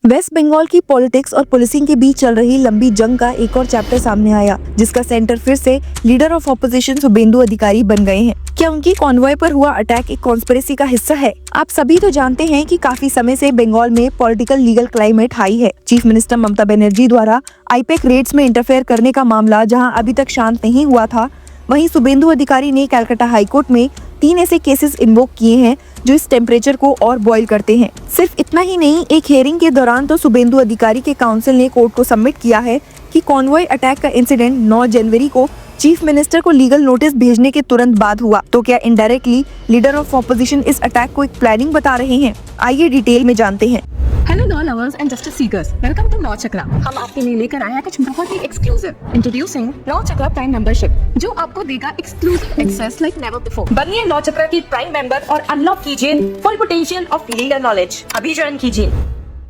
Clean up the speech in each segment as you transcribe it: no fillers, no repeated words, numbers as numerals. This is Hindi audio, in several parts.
वेस्ट बंगाल की पॉलिटिक्स और पुलिसिंग के बीच चल रही लंबी जंग का एक और चैप्टर सामने आया, जिसका सेंटर फिर से लीडर ऑफ ऑपोजिशन शुभेंदु अधिकारी बन गए हैं। क्या उनकी कॉन्वॉय पर हुआ अटैक एक कॉन्स्पिरेसी का हिस्सा है? आप सभी तो जानते हैं कि काफी समय से बंगाल में पॉलिटिकल लीगल क्लाइमेट हाई है। चीफ मिनिस्टर ममता बनर्जी द्वारा आईपैक रेड्स में इंटरफेयर करने का मामला जहां अभी तक शांत नहीं हुआ था, वहीं शुभेंदु अधिकारी ने कलकत्ता हाईकोर्ट में 3 ऐसे केसेस इन्वोक किए हैं जो इस टेम्परेचर को और बॉयल करते हैं। सिर्फ इतना ही नहीं, एक हियरिंग के दौरान तो शुभेंदु अधिकारी के काउंसिल ने कोर्ट को सबमिट किया है कि कॉन्वॉय अटैक का इंसिडेंट 9 जनवरी को चीफ मिनिस्टर को लीगल नोटिस भेजने के तुरंत बाद हुआ। तो क्या इनडायरेक्टली लीडर ऑफ ऑपोजिशन इस अटैक को एक प्लानिंग बता रहे हैं? आइए डिटेल में जानते हैं। Hello law lovers and justice seekers, welcome to Law Chakra. हम आपके लिए लेकर आए हैं कुछ बहुत ही exclusive. Introducing Law Chakra prime membership, जो आपको देगा exclusive access like never before. बनिए लॉ चक्रा की प्राइम मेंबर और अनलॉक कीजिए full potential of legal knowledge. अभी ज्वाइन कीजिए।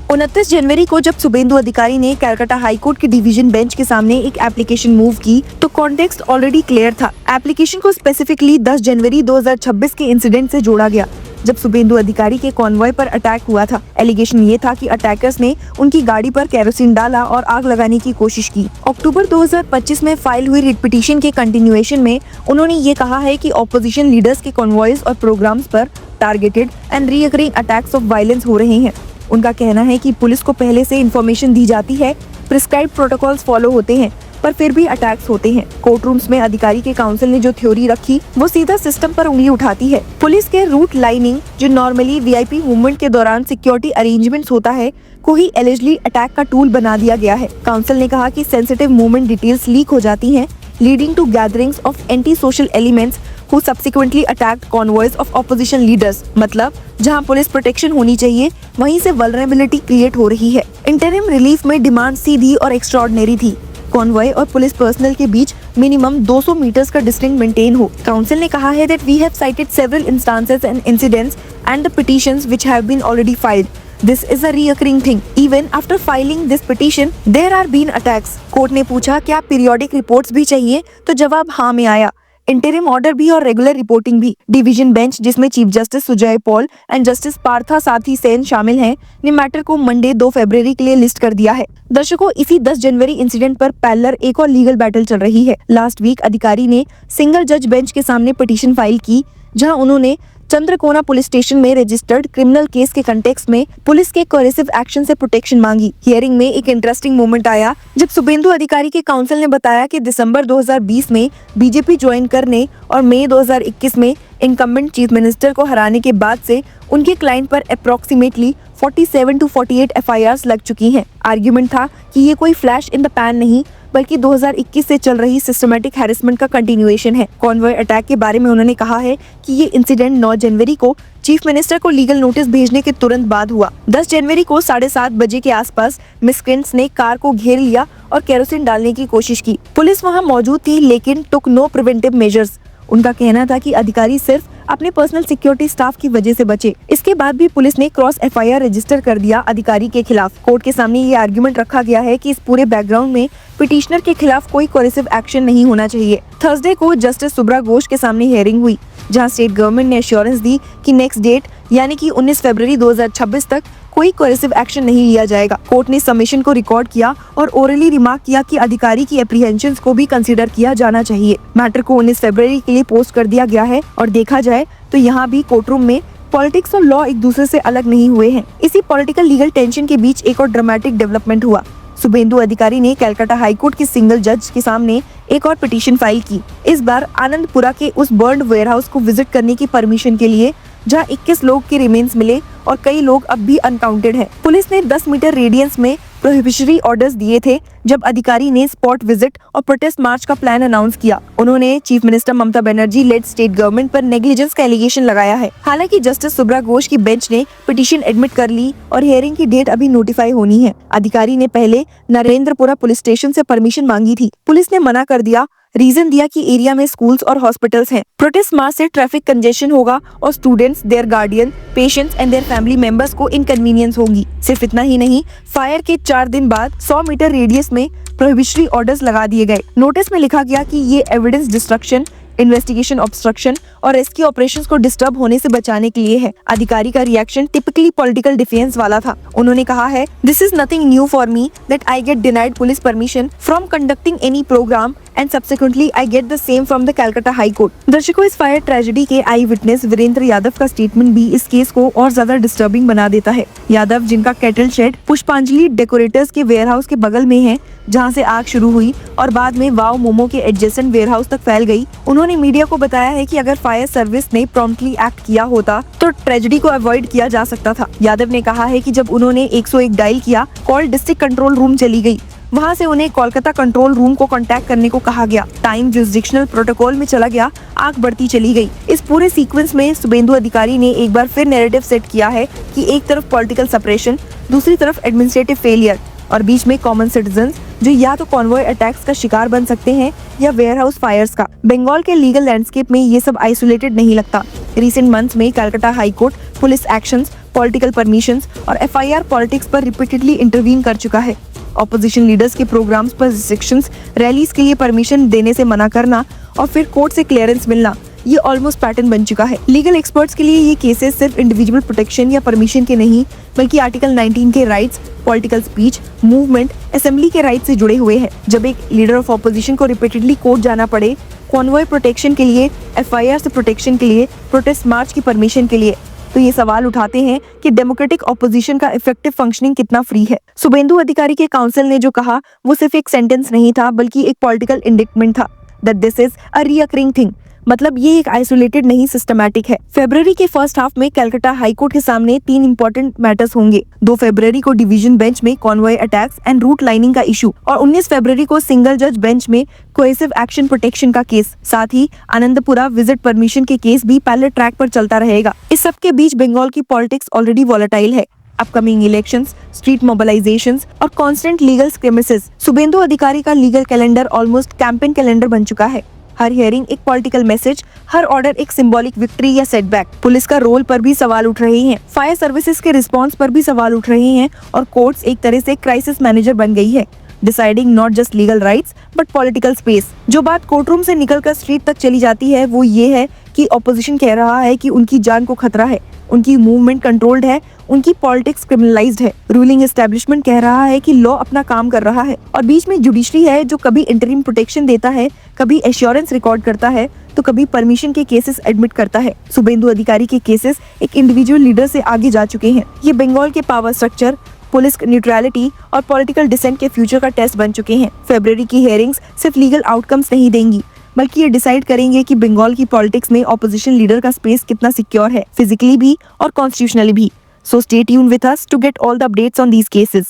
29 जनवरी को जब शुभेंदु अधिकारी ने कलकत्ता हाईकोर्ट के डिवीजन बेंच के सामने एक एप्लीकेशन मूव की, तो कॉन्टेक्स्ट ऑलरेडी क्लियर था। एप्लीकेशन को स्पेसिफिकली 10 जनवरी 2026 के इंसिडेंट से जोड़ा गया, जब शुभेंदु अधिकारी के कॉन्वॉय पर अटैक हुआ था। एलिगेशन ये था कि अटैकर्स ने उनकी गाड़ी पर केरोसिन डाला और आग लगाने की कोशिश की। अक्टूबर 2025 में फाइल हुई रिट पिटीशन के कंटिन्यूएशन में उन्होंने ये कहा है कि ऑपोजिशन लीडर्स के कॉन्वॉयज और प्रोग्राम्स पर targeted and recurring attacks of violence हो रहे हैं। उनका कहना है कि पुलिस को पहले से इन्फॉर्मेशन दी जाती है, प्रिस्क्राइब्ड प्रोटोकॉल्स फॉलो होते हैं, पर फिर भी अटैक्स होते हैं। कोर्ट रूम्स में अधिकारी के काउंसिल ने जो थ्योरी रखी, वो सीधा सिस्टम पर उंगली उठाती है। पुलिस के रूट लाइनिंग, जो नॉर्मली वीआईपी मूवमेंट के दौरान सिक्योरिटी अरेंजमेंट्स होता है, को ही एलिजिबली अटैक का टूल बना दिया गया है। काउंसिल ने कहा कि सेंसिटिव मूवमेंट डिटेल्स लीक हो जाती हैं, leading to gatherings of anti social elements who subsequently attacked convoys of opposition leaders। मतलब जहां पुलिस प्रोटेक्शन होनी चाहिए, वहीं से वल्नरेबिलिटी क्रिएट हो रही है। इंटरिम रिलीफ में डिमांड सीधी और एक्स्ट्राऑर्डिनरी थी। कॉन्वॉय और पुलिस पर्सनल के बीच मिनिमम 200 मीटर्स का डिस्टेंस मेंटेन हो। काउंसिल ने कहा है that we have cited several instances and incidents and the petitions which have been already filed. This is a reoccurring thing. Even after filing this petition, there are been attacks. Court ने पूछा क्या पीरियोडिक रिपोर्ट्स भी चाहिए, तो जवाब हाँ में आया। इंटरिम ऑर्डर भी और रेगुलर रिपोर्टिंग भी। डिवीजन बेंच, जिसमें chief justice Sujay Paul and justice Partha साथी सेन शामिल हैं, ने मैटर को मंडे 2 फरवरी के लिए लिस्ट कर दिया है। दर्शकों, इसी 10 जनवरी इंसिडेंट पर पैरेलल एक और लीगल बैटल चल रही है। लास्ट वीक अधिकारी ने सिंगल जज बेंच के सामने पिटीशन फाइल की, जहां उन्होंने चंद्रकोना पुलिस स्टेशन में रजिस्टर्ड क्रिमिनल केस के कंटेक्स्ट में पुलिस के कोरेसिव एक्शन से प्रोटेक्शन मांगी। हियरिंग में एक इंटरेस्टिंग मोमेंट आया जब शुभेंदु अधिकारी के काउंसिल ने बताया कि दिसंबर 2020 में बीजेपी ज्वाइन करने और मई 2021 में इनकम्बेंट चीफ मिनिस्टर को हराने के बाद से उनके क्लाइंट पर अप्रोक्सीमेटली 47 to 48 एफआईआर्स लग चुकी हैं। आर्ग्यूमेंट था कि ये कोई फ्लैश इन द पैन नहीं, बल्कि 2021 से चल रही सिस्टमैटिक हैरेसमेंट का कंटिन्यूएशन है। कॉन्वॉय अटैक के बारे में उन्होंने कहा है कि ये इंसिडेंट 9 जनवरी को चीफ मिनिस्टर को लीगल नोटिस भेजने के तुरंत बाद हुआ। 10 जनवरी को 7:30 बजे के आसपास मिस्क्रेंट्स ने कार को घेर लिया और केरोसिन डालने की कोशिश की। पुलिस वहां मौजूद थी, लेकिन टुक नो प्रिवेंटिव मेजर्स। उनका कहना था कि अधिकारी सिर्फ अपने पर्सनल सिक्योरिटी स्टाफ की वजह से बचे। इसके बाद भी पुलिस ने क्रॉस एफआईआर रजिस्टर कर दिया अधिकारी के खिलाफ। कोर्ट के सामने ये आर्गुमेंट रखा गया है कि इस पूरे बैकग्राउंड में पिटिशनर के खिलाफ कोई कोरेसिव एक्शन नहीं होना चाहिए। थर्सडे को जस्टिस सुब्रा घोष के सामने हियरिंग हुई, जहां स्टेट गवर्नमेंट ने एश्योरेंस दी कि नेक्स्ट डेट यानी कि 19 फरवरी 2026 तक कोई कोरेसिव एक्शन नहीं लिया जाएगा। कोर्ट ने सबमिशन को रिकॉर्ड किया और ओरली रिमार्क किया कि अधिकारी की एप्रीहेंशंस को भी कंसीडर किया जाना चाहिए। मैटर को 19 फरवरी के लिए पोस्ट कर दिया गया है और देखा जाए तो यहाँ भी कोर्टरूम में पॉलिटिक्स और लॉ एक दूसरे से अलग नहीं हुए हैं। इसी पॉलिटिकल लीगल टेंशन के बीच एक और ड्रामेटिक डेवलपमेंट हुआ। शुभेंदु अधिकारी ने कलकत्ता हाईकोर्ट के सिंगल जज के सामने एक और पिटीशन फाइल की, इस बार आनंदपुरा के उस बर्न्ड वेयरहाउस को विजिट करने की परमिशन के लिए, जहां 21 लोग के रिमेन्स मिले और कई लोग अब भी अनकाउंटेड हैं। पुलिस ने 10 मीटर रेडियंस में प्रोहिबिशरी ऑर्डर्स दिए थे जब अधिकारी ने स्पॉट विजिट और प्रोटेस्ट मार्च का प्लान अनाउंस किया। उन्होंने chief minister Mamata Banerjee lead state government पर नेग्लिजेंस का एलिगेशन लगाया है। हालांकि जस्टिस सुब्रा घोष की बेंच ने पिटीशन एडमिट कर ली और हियरिंग की डेट अभी नोटिफाई होनी है। अधिकारी ने पहले नरेंद्रपुरा पुलिस स्टेशन से परमिशन मांगी थी, पुलिस ने मना कर दिया। रीजन दिया कि एरिया में स्कूल्स और हॉस्पिटल्स हैं। प्रोटेस्ट मार्च से ट्रैफिक कंजेशन होगा और students, their guardian, patients and their family members को इनकन्वीनियंस होगी। सिर्फ इतना ही नहीं, फायर के 4 दिन बाद 100 मीटर रेडियस में प्रोहिबिशरी ऑर्डर्स लगा दिए गए। नोटिस में लिखा गया कि ये एविडेंस डिस्ट्रक्शन, इन्वेस्टिगेशन ऑब्स्ट्रक्शन और रेस्क्यू ऑपरेशंस को डिस्टर्ब होने से बचाने के लिए है। अधिकारी का रिएक्शन टिपिकली पॉलिटिकल डिफेंस वाला था। उन्होंने कहा है, this is nothing new for me that I get denied police permission from conducting any programme and subsequently I get the same from the Calcutta High Court। दर्शकों, इस फायर ट्रेजेडी के आई विटनेस वीरेंद्र यादव का स्टेटमेंट भी इस केस को और ज्यादा डिस्टर्बिंग बना देता है। यादव, जिनका कैटल शेड पुष्पांजलि डेकोरेटर्स के वेयरहाउस के बगल में है, जहां से आग शुरू हुई और बाद में वाव मोमो के एडजेसेंट वेयरहाउस तक फैल गई, उन्होंने मीडिया को बताया है कि अगर फायर सर्विस ने प्रॉम्प्टली एक्ट किया होता तो ट्रेजेडी को अवॉइड किया जा सकता था। यादव ने कहा है कि जब उन्होंने 101 डायल किया, कॉल डिस्ट्रिक्ट कंट्रोल रूम चली गई। वहां से उन्हें कोलकाता कंट्रोल रूम को कांटेक्ट करने को कहा गया। टाइम जुरिसडिक्शनल प्रोटोकॉल में चला गया, आग बढ़ती चली गई। इस पूरे सीक्वेंस में शुभेंदु अधिकारी ने एक बार फिर नैरेटिव सेट किया है कि एक तरफ पॉलिटिकल सेपरेशन, दूसरी तरफ एडमिनिस्ट्रेटिव फेलियर और बीच में कॉमन सिटीजंस जो या तो कॉन्वॉय अटैक्स का शिकार बन सकते हैं या वेयरहाउस फायर्स का। बंगाल के लीगल लैंडस्केप में ये सब आइसोलेटेड नहीं लगता। रिसेंट मंथ्स में Calcutta high court police actions, political permissions और FIR पॉलिटिक्स पर रिपीटेडली इंटरवीन कर चुका है। ऑपोजिशन लीडर्स के प्रोग्राम्स पर रिस्ट्रिक्शंस, रैलीज के लिए परमिशन देने से मना करना और फिर कोर्ट से क्लियरेंस मिलना, ये ऑलमोस्ट पैटर्न बन चुका है। लीगल एक्सपर्ट्स के लिए ये केसेस सिर्फ इंडिविजुअल प्रोटेक्शन या परमिशन के नहीं, बल्कि आर्टिकल 19 के rights, political speech, movement, assembly के राइट से जुड़े हुए हैं। जब एक लीडर ऑफ ऑपोजिशन को रिपीटेडली कोर्ट जाना पड़े, कॉन्वॉय प्रोटेक्शन के लिए, FIR से प्रोटेक्शन के लिए, प्रोटेस्ट मार्च की परमिशन के लिए, तो ये सवाल उठाते हैं कि डेमोक्रेटिक ऑपोजिशन का इफेक्टिव फंक्शनिंग कितना फ्री है। शुभेंदु अधिकारी के काउंसिल ने जो कहा वो सिर्फ एक सेंटेंस नहीं था, बल्कि एक पॉलिटिकल इंडिक्टमेंट था that this is a recurring thing. मतलब ये एक आइसोलेटेड नहीं, सिस्टमैटिक है। फरवरी के फर्स्ट हाफ में कलकत्ता हाई कोर्ट के सामने 3 इंपॉर्टेंट मैटर्स होंगे। 2 फरवरी को डिवीजन बेंच में convoy attacks and route lining का इशू और 19 फरवरी को सिंगल जज बेंच में कोहेसिव एक्शन प्रोटेक्शन का केस। साथ ही आनंदपुरा विजिट परमिशन के केस भी पहले ट्रैक पर चलता रहेगा। इस सब के बीच बंगाल की पॉलिटिक्स ऑलरेडी वॉलेटाइल है। अपकमिंग इलेक्शंस, स्ट्रीट मोबिलाइजेशंस और कांस्टेंट लीगल स्क्रिमेसेस, शुभेंदु अधिकारी का legal calendar almost campaign calendar बन चुका है। हर हियरिंग एक पॉलिटिकल मैसेज, हर ऑर्डर एक सिंबॉलिक विक्ट्री या सेटबैक। पुलिस का रोल पर भी सवाल उठ रहे हैं, फायर सर्विसेज के रिस्पांस पर भी सवाल उठ रहे हैं और कोर्ट्स एक तरह से क्राइसिस मैनेजर बन गई है, deciding not just legal rights but political space. जो बात कोर्टरूम से निकलकर स्ट्रीट तक चली जाती है वो ये है कि ऑपोजिशन कह रहा है कि उनकी जान को खतरा है, उनकी मूवमेंट कंट्रोल्ड है, उनकी पॉलिटिक्स क्रिमिनलाइज्ड है। रूलिंग एस्टेब्लिशमेंट कह रहा है कि लॉ अपना काम कर रहा है और बीच में जुडिशरी है जो कभी इंटरिम प्रोटेक्शन देता है, कभी एश्योरेंस रिकॉर्ड करता है, तो कभी परमिशन के केसेस एडमिट करता है। शुभेंदु अधिकारी के केसेस एक इंडिविजुअल लीडर से आगे जा चुके हैं। ये बंगाल के पावर स्ट्रक्चर, पुलिस न्यूट्रलिटी और पॉलिटिकल डिसेंट के फ्यूचर का टेस्ट बन चुके हैं। फरवरी की हियरिंग्स सिर्फ लीगल आउटकम्स नहीं देंगी, बल्कि ये डिसाइड करेंगे कि बंगाल की पॉलिटिक्स में ऑपोजिशन लीडर का स्पेस कितना सिक्योर है, फिजिकली भी और कॉन्स्टिट्यूशनली भी। So stay tuned with us to get all the updates on these cases.